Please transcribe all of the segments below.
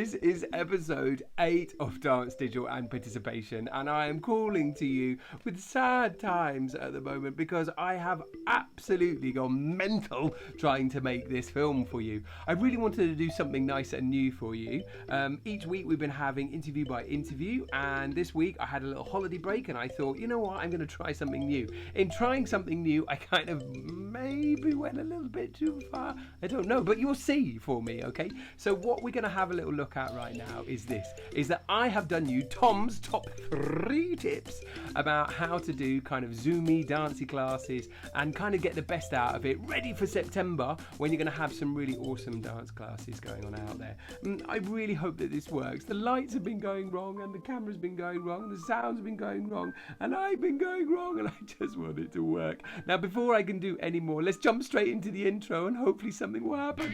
This is episode 8 of Dance Digital and Participation, and I am calling to you with sad times at the moment because I have absolutely gone mental trying to make this film for you. I really wanted to do something nice and new for you. Each week we've been having interview by interview, and this week I had a little holiday break and I thought, you know what, I'm going to try something new. In trying something new, I kind of maybe went a little bit too far. I don't know, but you'll see for me, okay? So what we're going to have a little look at right now is that I have done you Tom's top 3 tips about how to do kind of zoomy, dancey classes and kind of get the best out of it, ready for September when you're going to have some really awesome dance classes going on out there. I really hope that this works. The lights have been going wrong and the camera's been going wrong, the sound's been going wrong and I've been going wrong, and I just want it to work. Now before I can do any more, let's jump straight into the intro and hopefully something will happen.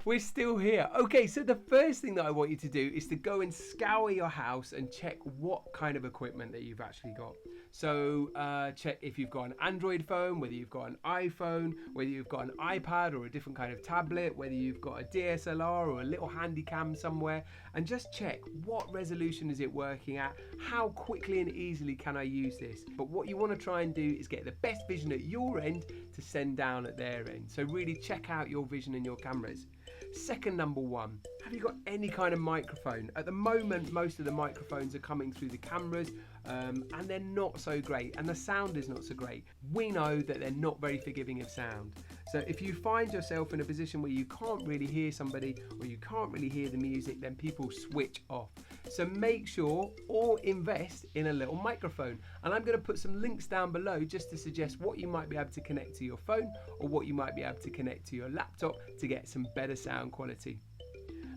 We're still here. Okay, so the first thing that I want you to do is to go and scour your house and check what kind of equipment that you've actually got. So check if you've got an Android phone, whether you've got an iPhone, whether you've got an iPad or a different kind of tablet, whether you've got a DSLR or a little handy cam somewhere, and just check what resolution is it working at, how quickly and easily can I use this. But what you want to try and do is get the best vision at your end to send down at their end. So really check out your vision and your cameras. Second, number 1, have you got any kind of microphone? At the moment, most of the microphones are coming through the cameras and they're not so great, and the sound is not so great. We know that they're not very forgiving of sound. So if you find yourself in a position where you can't really hear somebody or you can't really hear the music, then people switch off. So make sure or invest in a little microphone. And I'm going to put some links down below just to suggest what you might be able to connect to your phone or what you might be able to connect to your laptop to get some better sound quality.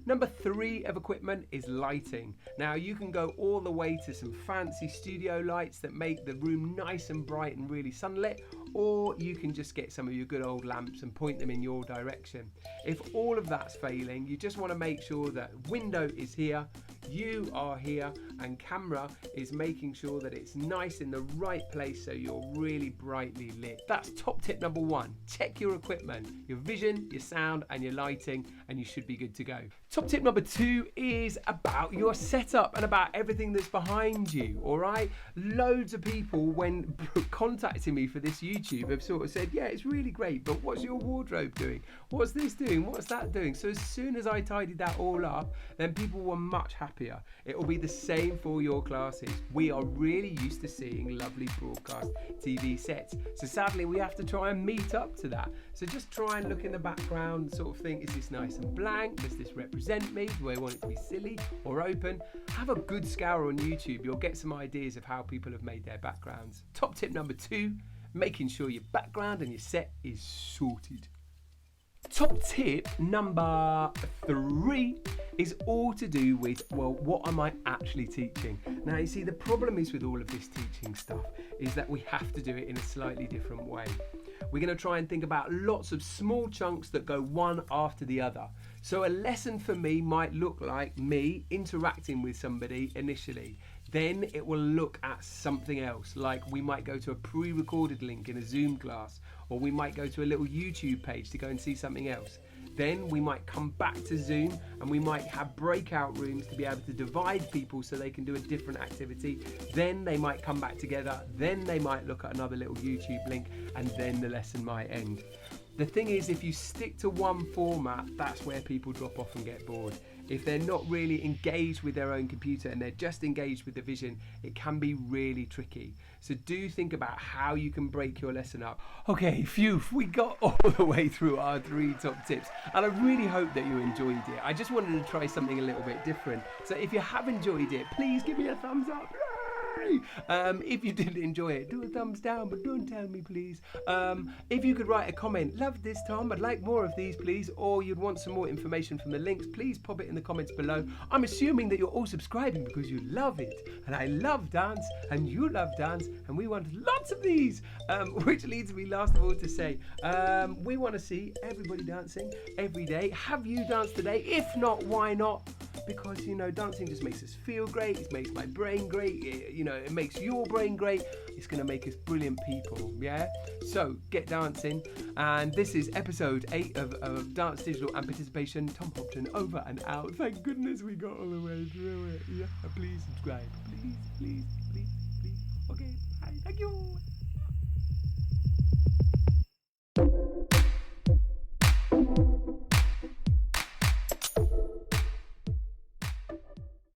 Number 3 of equipment is lighting. Now you can go all the way to some fancy studio lights that make the room nice and bright and really sunlit, or you can just get some of your good old lamps and point them in your direction. If all of that's failing, you just want to make sure that window is here, you are here, and camera is making sure that it's nice in the right place so you're really brightly lit. That's top tip number 1. Check your equipment, your vision, your sound and your lighting, and you should be good to go. Top tip number 2 is about your setup and about everything that's behind you, all right? Loads of people, when contacting me for this YouTube, have sort of said, yeah, it's really great, but what's your wardrobe doing? What's this doing? What's that doing? So as soon as I tidied that all up, then people were much happier. It will be the same for your classes. We are really used to seeing lovely broadcast TV sets. So sadly, we have to try and meet up to that. So just try and look in the background, sort of think, is this nice and blank? Does this represent me? Do I want it to be silly or open? Have a good scour on YouTube. You'll get some ideas of how people have made their backgrounds. Top tip number 2, making sure your background and your set is sorted. Top tip number 3 is all to do with, well, what am I actually teaching? Now, you see, the problem is with all of this teaching stuff is that we have to do it in a slightly different way. We're going to try and think about lots of small chunks that go one after the other. So a lesson for me might look like me interacting with somebody initially. Then it will look at something else, like we might go to a pre-recorded link in a Zoom class, or we might go to a little YouTube page to go and see something else. Then we might come back to Zoom and we might have breakout rooms to be able to divide people so they can do a different activity. Then they might come back together, then they might look at another little YouTube link, and then the lesson might end. The thing is, if you stick to one format, that's where people drop off and get bored. If they're not really engaged with their own computer and they're just engaged with the vision, it can be really tricky. So do think about how you can break your lesson up. Okay, phew, we got all the way through our 3 top tips, and I really hope that you enjoyed it. I just wanted to try something a little bit different. So if you have enjoyed it, please give me a thumbs up. If you didn't enjoy it, do a thumbs down, but don't tell me, please. If you could write a comment, love this, Tom, I'd like more of these, please, or you'd want some more information from the links, please pop it in the comments below. I'm assuming that you're all subscribing because you love it, and I love dance, and you love dance, and we want lots of these, which leads me last of all to say, we want to see everybody dancing every day. Have you danced today? If not, why not? because, you know, dancing just makes us feel great. It makes my brain great. It makes your brain great. It's going to make us brilliant people, yeah? So get dancing. And this is episode 8 of Dance Digital and Participation. Tom Hobden over and out. Thank goodness we got all the way through it. Yeah, please subscribe. Please. Okay, bye. Thank you.